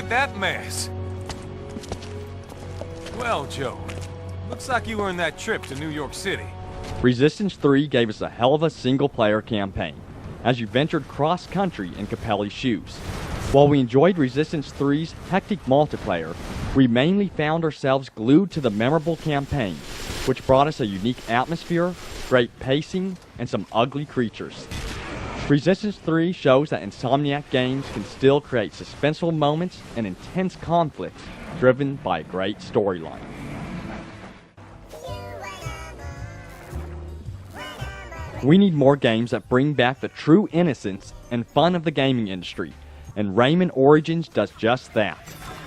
at that mess. Well, Joe, looks like you earned that trip to New York City. Resistance 3 gave us a hell of a single-player campaign, as you ventured cross-country in Capelli's shoes. While we enjoyed Resistance 3's hectic multiplayer, we mainly found ourselves glued to the memorable campaign, which brought us a unique atmosphere, great pacing, and some ugly creatures. Resistance 3 shows that Insomniac games can still create suspenseful moments and intense conflicts driven by a great storyline. We need more games that bring back the true innocence and fun of the gaming industry, and Rayman Origins does just that.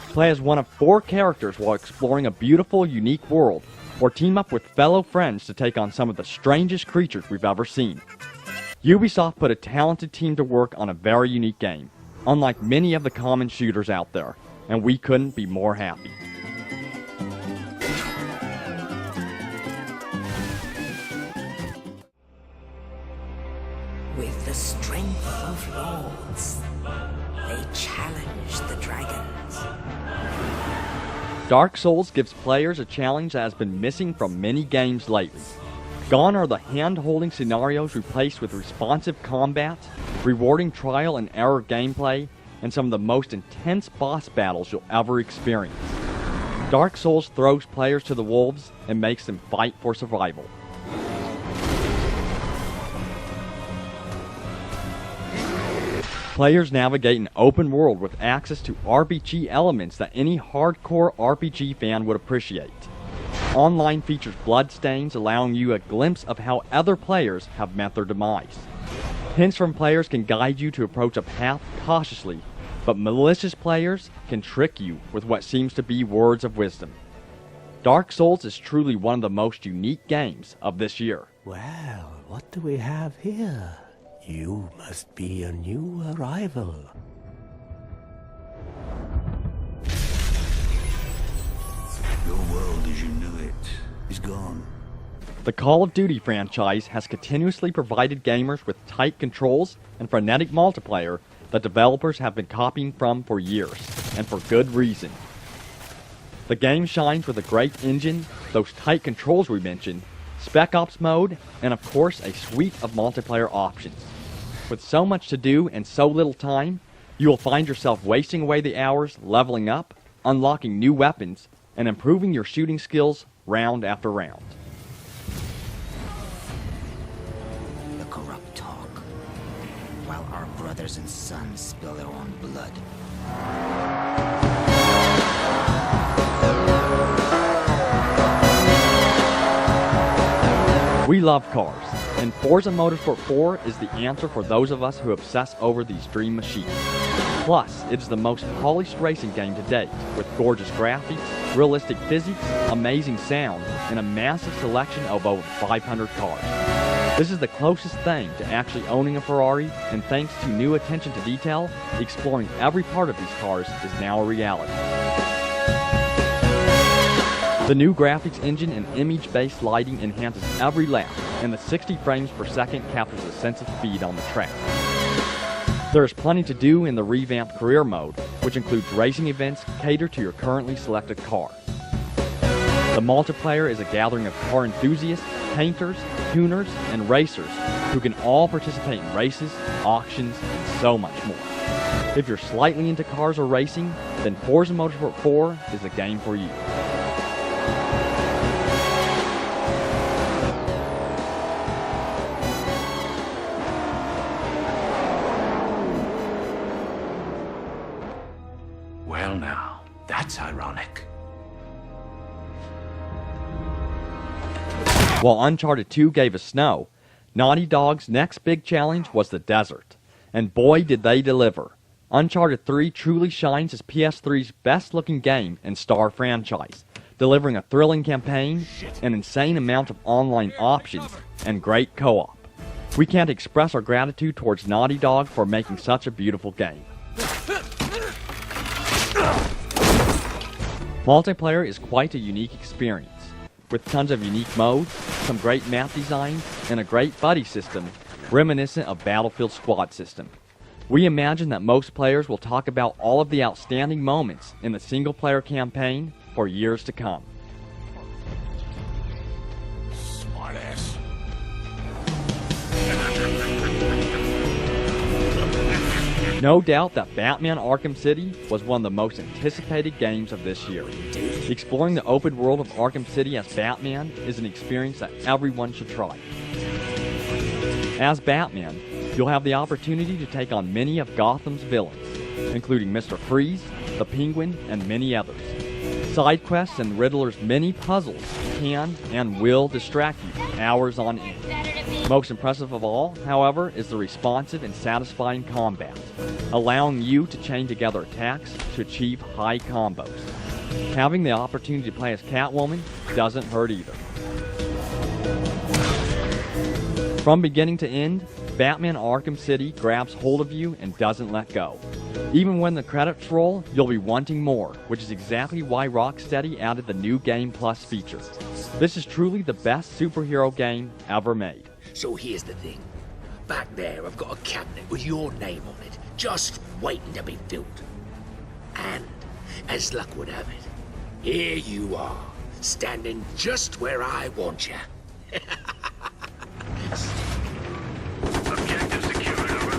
Play as one of 4 characters while exploring a beautiful, unique world, or team up with fellow friends to take on some of the strangest creatures we've ever seen. Ubisoft put a talented team to work on a very unique game, unlike many of the common shooters out there, and we couldn't be more happy. With the strength of lords, they challenge the dragons. Dark Souls gives players a challenge that has been missing from many games lately. Gone are the hand-holding scenarios replaced with responsive combat, rewarding trial and error gameplay, and some of the most intense boss battles you'll ever experience. Dark Souls throws players to the wolves and makes them fight for survival. Players navigate an open world with access to RPG elements that any hardcore RPG fan would appreciate. Online features bloodstains, allowing you a glimpse of how other players have met their demise. Hints from players can guide you to approach a path cautiously, but malicious players can trick you with what seems to be words of wisdom. Dark Souls is truly one of the most unique games of this year. Well, what do we have here? You must be a new arrival. Your world as you knew it is gone. The Call of Duty franchise has continuously provided gamers with tight controls and frenetic multiplayer that developers have been copying from for years, and for good reason. The game shines with a great engine, those tight controls we mentioned, Spec Ops mode, and of course a suite of multiplayer options. With so much to do and so little time, you will find yourself wasting away the hours leveling up, unlocking new weapons, and improving your shooting skills round after round. The corrupt talk, while our brothers and sons spill their own blood. We love cars, and Forza Motorsport 4 is the answer for those of us who obsess over these dream machines. Plus, it is the most polished racing game to date, with gorgeous graphics, realistic physics, amazing sound, and a massive selection of over 500 cars. This is the closest thing to actually owning a Ferrari, and thanks to new attention to detail, exploring every part of these cars is now a reality. The new graphics engine and image-based lighting enhances every lap, and the 60 frames per second captures a sense of speed on the track. There is plenty to do in the revamped career mode, which includes racing events catered to your currently selected car. The multiplayer is a gathering of car enthusiasts, painters, tuners, and racers who can all participate in races, auctions, and so much more. If you're slightly into cars or racing, then Forza Motorsport 4 is the game for you. Well now, that's ironic. While Uncharted 2 gave us snow, Naughty Dog's next big challenge was the desert. And boy did they deliver. Uncharted 3 truly shines as PS3's best-looking game and star franchise, delivering a thrilling campaign, an insane amount of online options, and great co-op. We can't express our gratitude towards Naughty Dog for making such a beautiful game. Multiplayer is quite a unique experience, with tons of unique modes, some great map designs, and a great buddy system reminiscent of Battlefield Squad system. We imagine that most players will talk about all of the outstanding moments in the single-player campaign for years to come. Smartass. No doubt that Batman Arkham City was one of the most anticipated games of this year. Exploring the open world of Arkham City as Batman is an experience that everyone should try. As Batman, you'll have the opportunity to take on many of Gotham's villains, including Mr. Freeze, the Penguin, and many others. Side quests and Riddler's many puzzles can and will distract you for hours on end. Most impressive of all, however, is the responsive and satisfying combat, allowing you to chain together attacks to achieve high combos. Having the opportunity to play as Catwoman doesn't hurt either. From beginning to end, Batman Arkham City grabs hold of you and doesn't let go. Even when the credits roll, you'll be wanting more, which is exactly why Rocksteady added the new Game Plus feature. This is truly the best superhero game ever made. So here's the thing. Back there, I've got a cabinet with your name on it, just waiting to be filled. And, as luck would have it, here you are, standing just where I want you. Objective secured, over.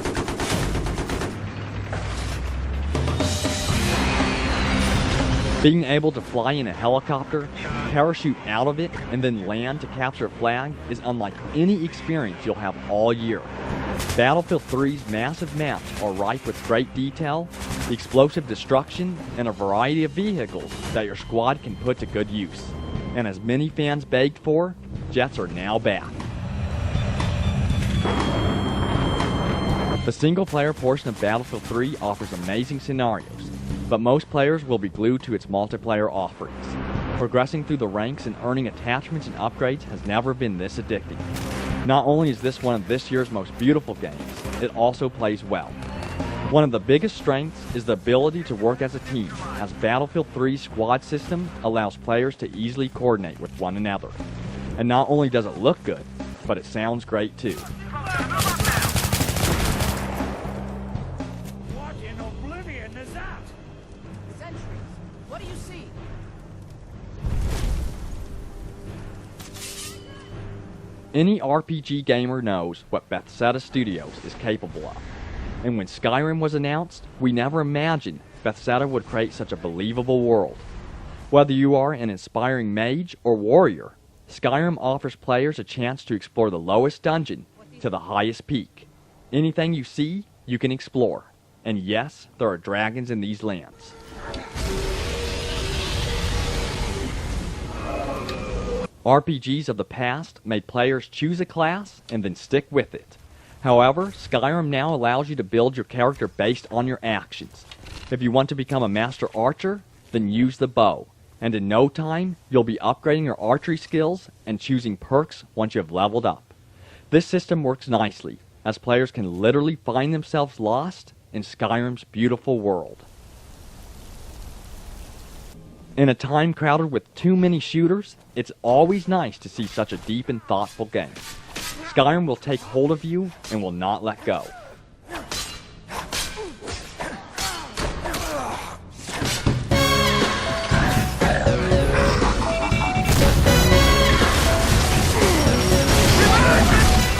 Being able to fly in a helicopter, parachute out of it, and then land to capture a flag is unlike any experience you'll have all year. Battlefield 3's massive maps are rife with great detail, explosive destruction, and a variety of vehicles that your squad can put to good use. And as many fans begged for, jets are now back. The single-player portion of Battlefield 3 offers amazing scenarios, but most players will be glued to its multiplayer offerings. Progressing through the ranks and earning attachments and upgrades has never been this addicting. Not only is this one of this year's most beautiful games, it also plays well. One of the biggest strengths is the ability to work as a team, as Battlefield 3's squad system allows players to easily coordinate with one another. And not only does it look good, but it sounds great too. What in oblivion is that? Sentries, what do you see? Any RPG gamer knows what Bethesda Studios is capable of. And when Skyrim was announced, we never imagined Bethesda would create such a believable world. Whether you are an inspiring mage or warrior, Skyrim offers players a chance to explore the lowest dungeon to the highest peak. Anything you see, you can explore. And yes, there are dragons in these lands. RPGs of the past made players choose a class and then stick with it. However, Skyrim now allows you to build your character based on your actions. If you want to become a master archer, then use the bow. And in no time, you'll be upgrading your archery skills and choosing perks once you have leveled up. This system works nicely, as players can literally find themselves lost in Skyrim's beautiful world. In a time crowded with too many shooters, it's always nice to see such a deep and thoughtful game. Skyrim will take hold of you and will not let go.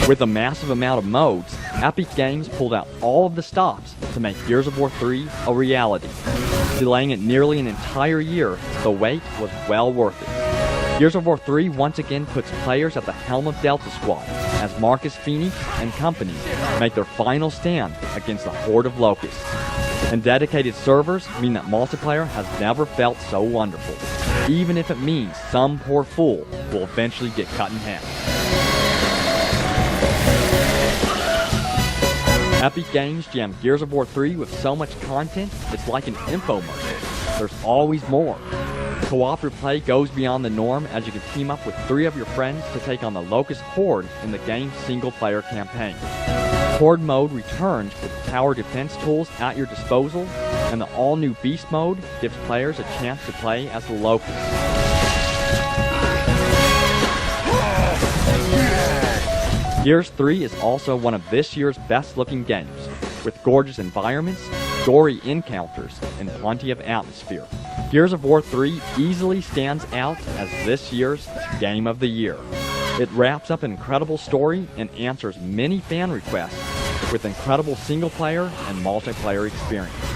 With a massive amount of modes, Epic Games pulled out all of the stops to make Gears of War 3 a reality. Delaying it nearly an entire year, the wait was well worth it. Gears of War 3 once again puts players at the helm of Delta Squad, as Marcus Phoenix and company make their final stand against the horde of locusts. And dedicated servers mean that multiplayer has never felt so wonderful, even if it means some poor fool will eventually get cut in half. Epic Games jammed Gears of War 3 with so much content, it's like an infomercial. There's always more. Cooperative play goes beyond the norm as you can team up with 3 of your friends to take on the Locust Horde in the game's single-player campaign. Horde mode returns with tower defense tools at your disposal, and the all-new Beast mode gives players a chance to play as the Locust. Gears 3 is also one of this year's best-looking games. with gorgeous environments, gory encounters, and plenty of atmosphere. Gears of War 3 easily stands out as this year's Game of the Year. It wraps up an incredible story and answers many fan requests with incredible single-player and multiplayer experience.